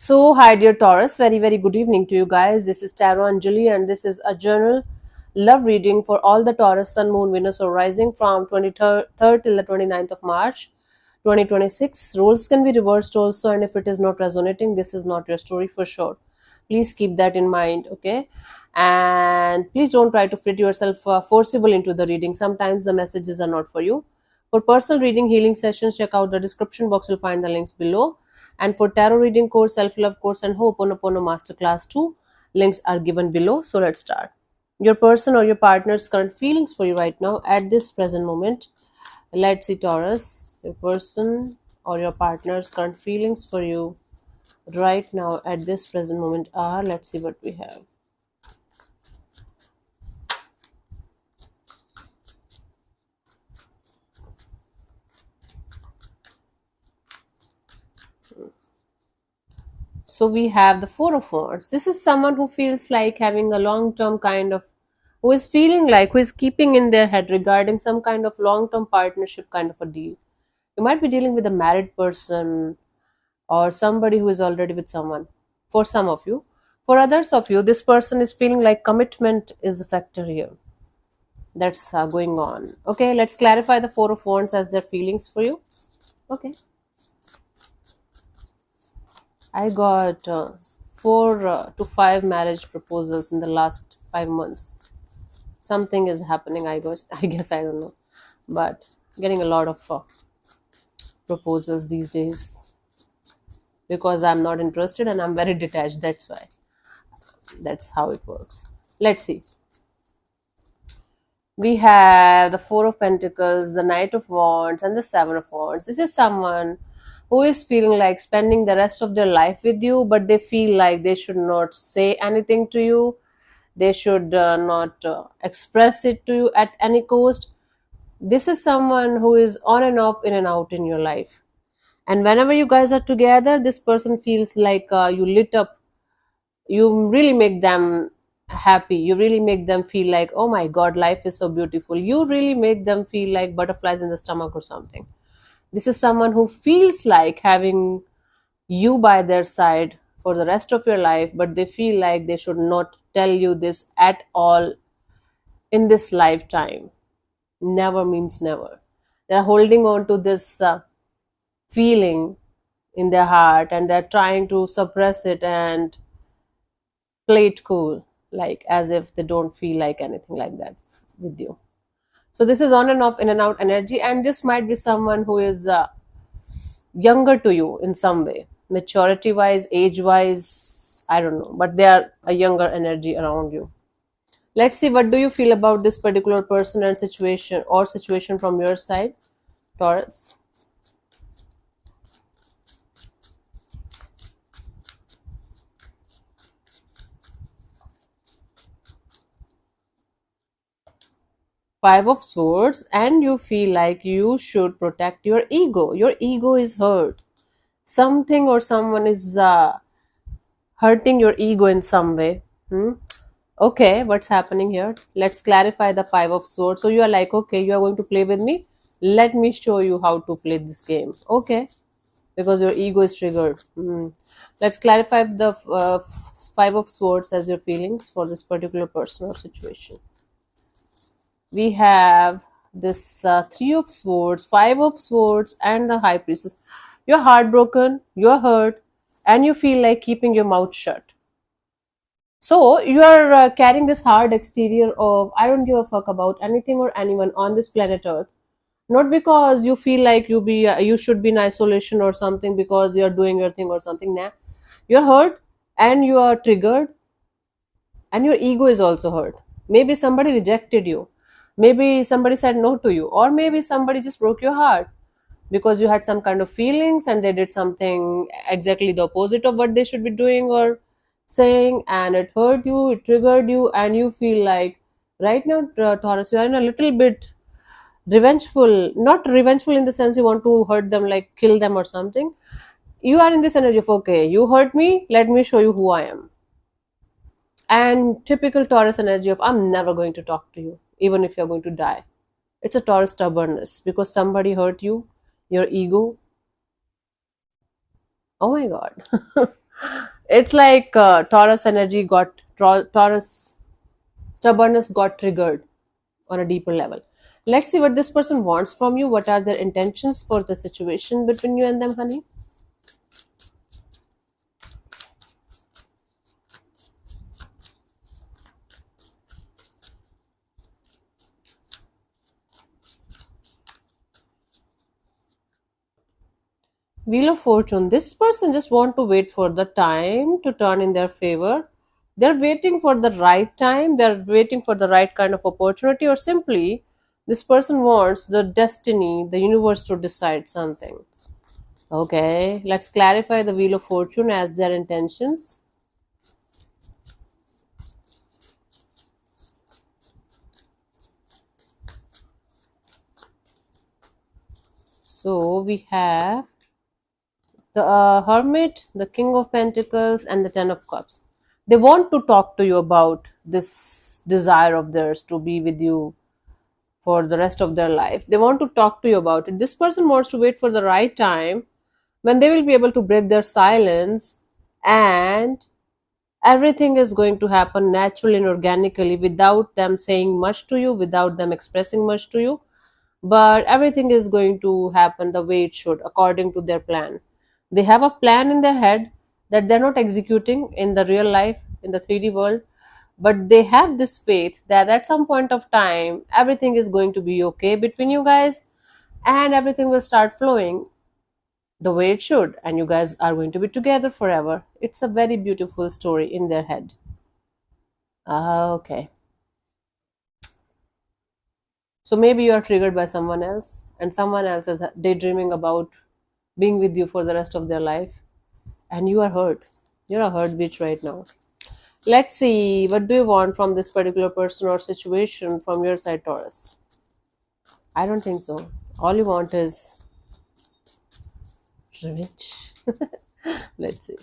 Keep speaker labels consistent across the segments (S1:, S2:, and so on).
S1: Hi, dear Taurus. Very, very good evening to you guys. This is Tarot Anjali, and this is a journal love reading for all the Taurus, Sun, Moon, Venus, or Rising from 23rd till the 29th of March 2026. Roles can be reversed also, and if it is not resonating, this is not your story for sure. Please keep that in mind, okay? And please don't try to fit yourself forcible into the reading. Sometimes the messages are not for you. For personal reading, healing sessions, check out the description box. You'll find the links below. And for tarot reading course, self-love course, and Ho'oponopono masterclass 2, links are given below. So let's start. Your person or your partner's current feelings for you right now at this present moment. Let's see, Taurus. Your person or your partner's current feelings for you right now at this present moment are, let's see what we have. So we have the Four of Wands. This is someone who feels like having a long-term kind of, who is feeling like, who is keeping in their head regarding some kind of long-term partnership kind of a deal. You might be dealing with a married person or somebody who is already with someone. For some of you. For others of you, this person is feeling like commitment is a factor here. That's going on. Okay, let's clarify the Four of Wands as their feelings for you. Okay. I got 4 to 5 marriage proposals in the last 5 months. Something is happening. I guess. I guess I don't know, but getting a lot of proposals these days because I'm not interested and I'm very detached. That's why. That's how it works. Let's see. We have the Four of Pentacles, the Knight of Wands, and the Seven of Wands. This is someone who is feeling like spending the rest of their life with you, but they feel like they should not say anything to you. They should not express it to you at any cost. This is someone who is on and off, in and out in your life. And whenever you guys are together, this person feels like you lit up. You really make them happy. You really make them feel like, oh my god, life is so beautiful. You really make them feel like butterflies in the stomach or something. This is someone who feels like having you by their side for the rest of your life, but they feel like they should not tell you this at all in this lifetime. Never means never. They're holding on to this feeling in their heart and they're trying to suppress it and play it cool, like as if they don't feel like anything like that with you. So this is on and off, in and out energy, and this might be someone who is younger to you in some way, maturity wise, age wise, I don't know, but they are a younger energy around you. Let's see, what do you feel about this particular person and situation from your side, Taurus? 5 of Swords, and you feel like you should protect your ego. Your ego is hurt. Something or someone is hurting your ego in some way. Okay, what's happening here? Let's clarify the 5 of Swords. So you are like, okay, you are going to play with me. Let me show you how to play this game. Okay, because your ego is triggered. Let's clarify the 5 of Swords as your feelings for this particular person or situation. We have this 3 of Swords, 5 of Swords, and the High Priestess. You're heartbroken, you're hurt, and you feel like keeping your mouth shut. So you are carrying this hard exterior of I don't give a fuck about anything or anyone on this planet Earth. Not because you feel like you should be in isolation or something because you're doing your thing or something. Nah, you're hurt and you are triggered, and your ego is also hurt. Maybe somebody rejected you. Maybe somebody said no to you, or maybe somebody just broke your heart because you had some kind of feelings and they did something exactly the opposite of what they should be doing or saying, and it hurt you, it triggered you, and you feel like right now, Taurus, you are in a little bit revengeful. Not revengeful in the sense you want to hurt them, like kill them or something. You are in this energy of, okay, you hurt me, let me show you who I am. And typical Taurus energy of, I'm never going to talk to you, even if you're going to die. It's a Taurus stubbornness because somebody hurt you, your ego. Oh my god. It's like Taurus energy got Taurus stubbornness got triggered on a deeper level. Let's see what this person wants from you. What are their intentions for the situation between you and them, honey? Wheel of Fortune. This person just want to wait for the time to turn in their favor. They're waiting for the right time. They're waiting for the right kind of opportunity, or simply this person wants the destiny, the universe to decide something. Okay, let's clarify the Wheel of Fortune as their intentions. So we have the Hermit, the King of Pentacles, and the Ten of Cups. They want to talk to you about this desire of theirs to be with you for the rest of their life. They want to talk to you about it. This person wants to wait for the right time when they will be able to break their silence, and everything is going to happen naturally and organically without them saying much to you, without them expressing much to you. But everything is going to happen the way it should, according to their plan. They have a plan in their head that they're not executing in the real life, in the 3D world, but they have this faith that at some point of time everything is going to be okay between you guys, and everything will start flowing the way it should, and you guys are going to be together forever. It's a very beautiful story in their head. Okay. So maybe you are triggered by someone else, and someone else is daydreaming about being with you for the rest of their life, and you are hurt. You're a hurt bitch right now. Let's see, what do you want from this particular person or situation from your side, Taurus? I don't think so. All you want is revenge. Let's see.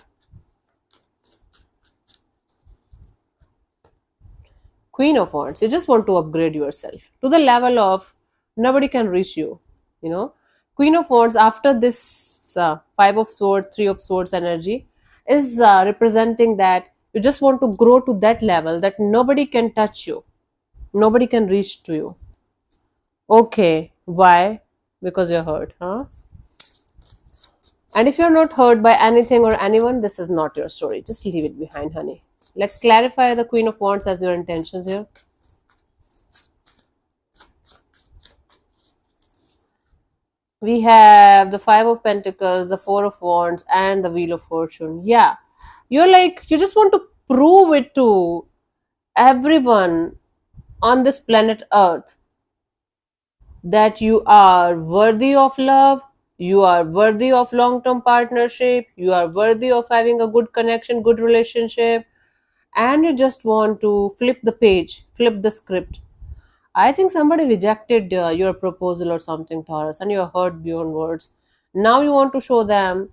S1: Queen of Wands. You just want to upgrade yourself to the level of nobody can reach you. You know, Queen of Wands, after this Five of Swords, Three of Swords energy, is representing that you just want to grow to that level that nobody can touch you, nobody can reach to you. Okay, why? Because you're hurt, huh? And if you're not hurt by anything or anyone, this is not your story. Just leave it behind, honey. Let's clarify the Queen of Wands as your intentions here. We have the Five of Pentacles, the Four of Wands, and the Wheel of Fortune. Yeah, you're like, you just want to prove it to everyone on this planet Earth that you are worthy of love, you are worthy of long term partnership, you are worthy of having a good connection, good relationship, and you just want to flip the page, flip the script. I think somebody rejected your proposal or something, Taurus, and you're hurt beyond words. Now you want to show them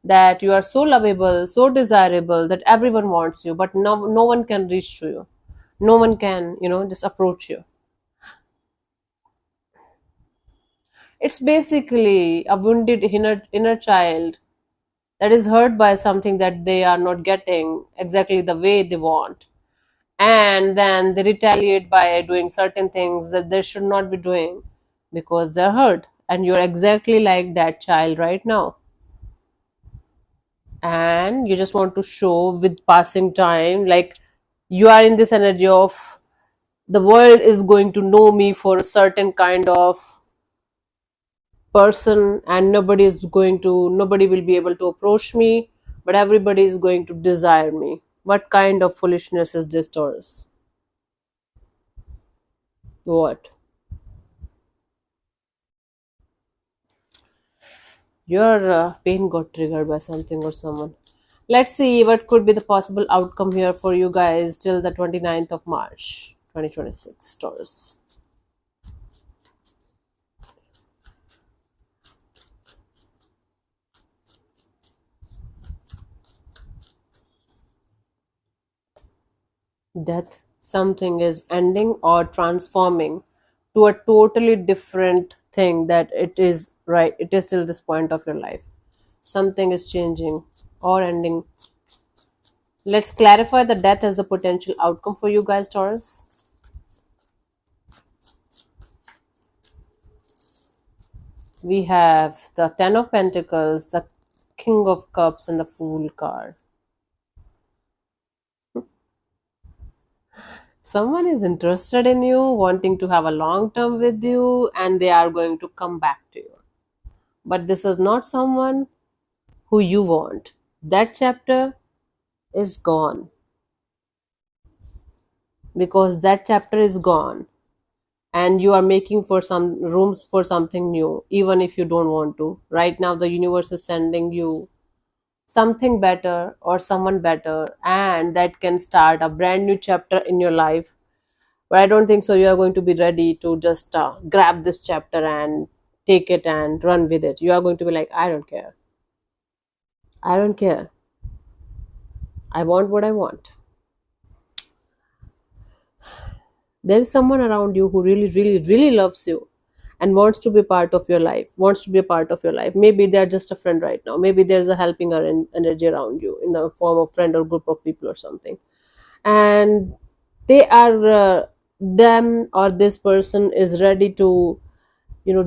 S1: that you are so lovable, so desirable that everyone wants you, but no one can reach to you. No one can, just approach you. It's basically a wounded inner child that is hurt by something that they are not getting exactly the way they want. And then they retaliate by doing certain things that they should not be doing because they're hurt. And you're exactly like that child right now. And you just want to show with passing time, like you are in this energy of the world is going to know me for a certain kind of person, and nobody will be able to approach me, but everybody is going to desire me. What kind of foolishness is this, Taurus? What? Your pain got triggered by something or someone. Let's see what could be the possible outcome here for you guys till the 29th of March 2026, Taurus. Death. Something is ending or transforming to a totally different thing that it is, right, it is till this point of your life. Something is changing or ending. Let's clarify the death as a potential outcome for you guys, Taurus. We have the Ten of Pentacles, the King of Cups, and the Fool card. Someone is interested in you, wanting to have a long term with you, and they are going to come back to you. But this is not someone who you want. That chapter is gone, because that chapter is gone, and you are making for some rooms for something new, even if you don't want to. Right now, the universe is sending you something better or someone better, and that can start a brand new chapter in your life. But I don't think so you are going to be ready to just grab this chapter and take it and run with it. You are going to be like, I don't care. I don't care. I want what I want. There is someone around you who really, really, really loves you and wants to be part of your life, wants to be a part of your life. Maybe they're just a friend right now. Maybe there's a helping her energy around you in the form of friend or group of people or something. And they are, them or this person is ready to,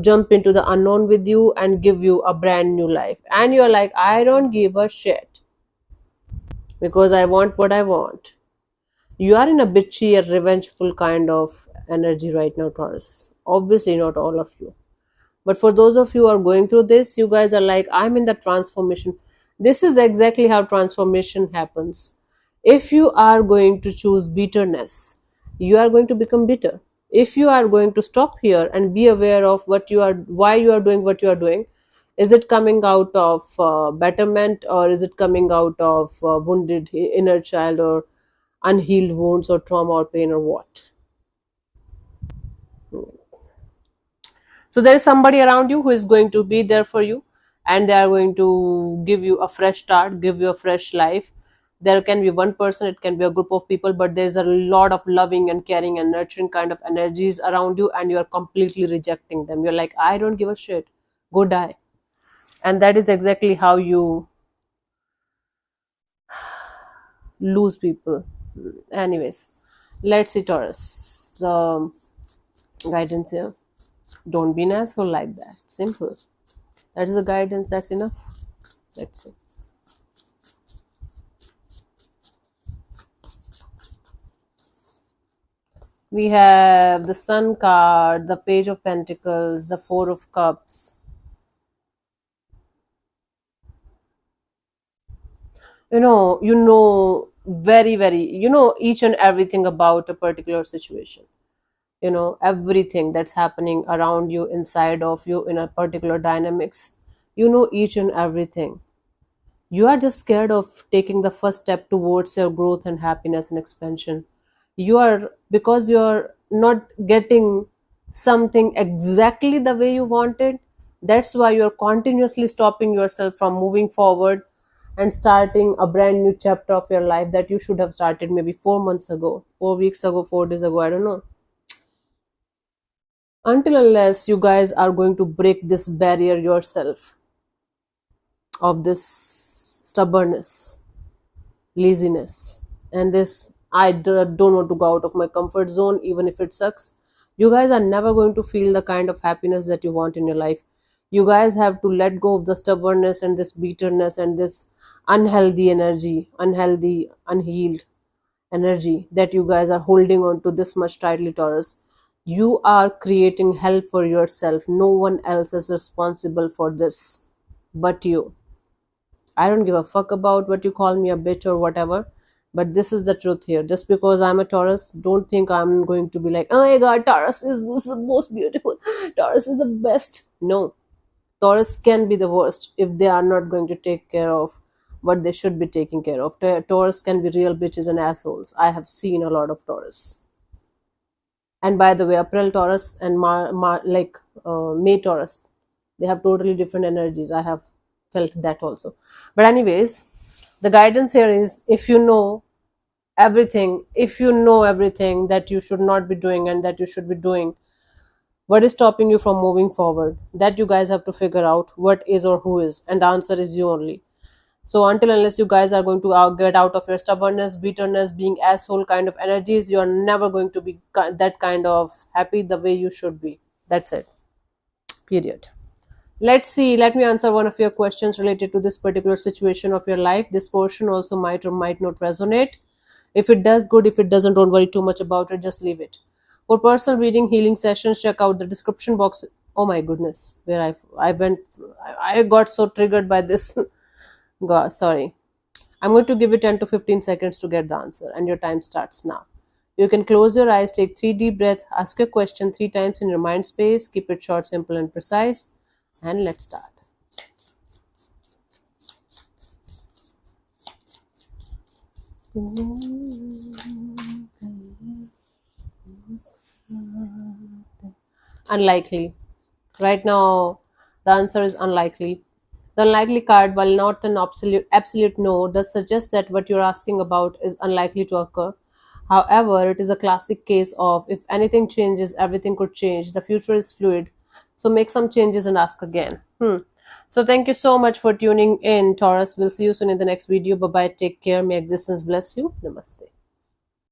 S1: jump into the unknown with you and give you a brand new life. And you're like, I don't give a shit, because I want what I want. You are in a bitchy or revengeful kind of energy right now, Taurus. Obviously, not all of you. But for those of you who are going through this, you guys are like, I'm in the transformation. This is exactly how transformation happens. If you are going to choose bitterness, you are going to become bitter. If you are going to stop here and be aware of why you are doing what you are doing, is it coming out of betterment, or is it coming out of wounded inner child, or unhealed wounds, or trauma, or pain, or what? So there is somebody around you who is going to be there for you, and they are going to give you a fresh start, give you a fresh life. There can be one person, it can be a group of people, but there's a lot of loving and caring and nurturing kind of energies around you, and you are completely rejecting them. You're like, I don't give a shit, go die. And that is exactly how you lose people. Anyways, let's see, Taurus. The guidance here. Don't be an asshole like that. Simple. That is the guidance, that's enough. Let's see. We have the Sun card, the Page of Pentacles, the Four of Cups. You know very, very, each and everything about a particular situation. Everything that's happening around you, inside of you, in a particular dynamics. Each and everything. You are just scared of taking the first step towards your growth and happiness and expansion. You are, because you're not getting something exactly the way you wanted. That's why you're continuously stopping yourself from moving forward and starting a brand new chapter of your life that you should have started maybe 4 months ago, 4 weeks ago, 4 days ago, I don't know. Until unless you guys are going to break this barrier yourself of this stubbornness, laziness, and this don't want to go out of my comfort zone even if it sucks. You guys are never going to feel the kind of happiness that you want in your life. You guys have to let go of the stubbornness and this bitterness and this unhealthy energy, unhealthy, unhealed energy that you guys are holding on to this much tightly, Taurus. You are creating hell for yourself. No one else is responsible for this but you. I don't give a fuck about what you call me a bitch or whatever, but this is the truth here. Just because I'm a Taurus, don't think I'm going to be like, oh my god, Taurus is the most beautiful. Taurus is the best. No, Taurus can be the worst if they are not going to take care of what they should be taking care of. Taurus can be real bitches and assholes. I have seen a lot of Taurus. And by the way, April Taurus and May Taurus, they have totally different energies. I have felt that also. But anyways, the guidance here is, if you know everything that you should not be doing and that you should be doing, what is stopping you from moving forward? That you guys have to figure out what is or who is, and the answer is you only. So until unless you guys are going to get out of your stubbornness, bitterness, being asshole kind of energies, you are never going to be that kind of happy the way you should be. That's it. Period. Let's see. Let me answer one of your questions related to this particular situation of your life. This portion also might or might not resonate. If it does, good. If it doesn't, don't worry too much about it. Just leave it. For personal reading healing sessions, check out the description box. Oh my goodness, where I went, I got so triggered by this. God, sorry. I'm going to give you 10 to 15 seconds to get the answer, and your time starts now. You can close your eyes, take 3 deep breaths, ask your question 3 times in your mind space, keep it short, simple, and precise, and let's start. Unlikely. Right now, the answer is unlikely. The unlikely card, while not an absolute no, does suggest that what you're asking about is unlikely to occur. However, it is a classic case of if anything changes, everything could change. The future is fluid. So make some changes and ask again. So thank you so much for tuning in, Taurus. We'll see you soon in the next video. Bye bye. Take care. May existence bless you. Namaste.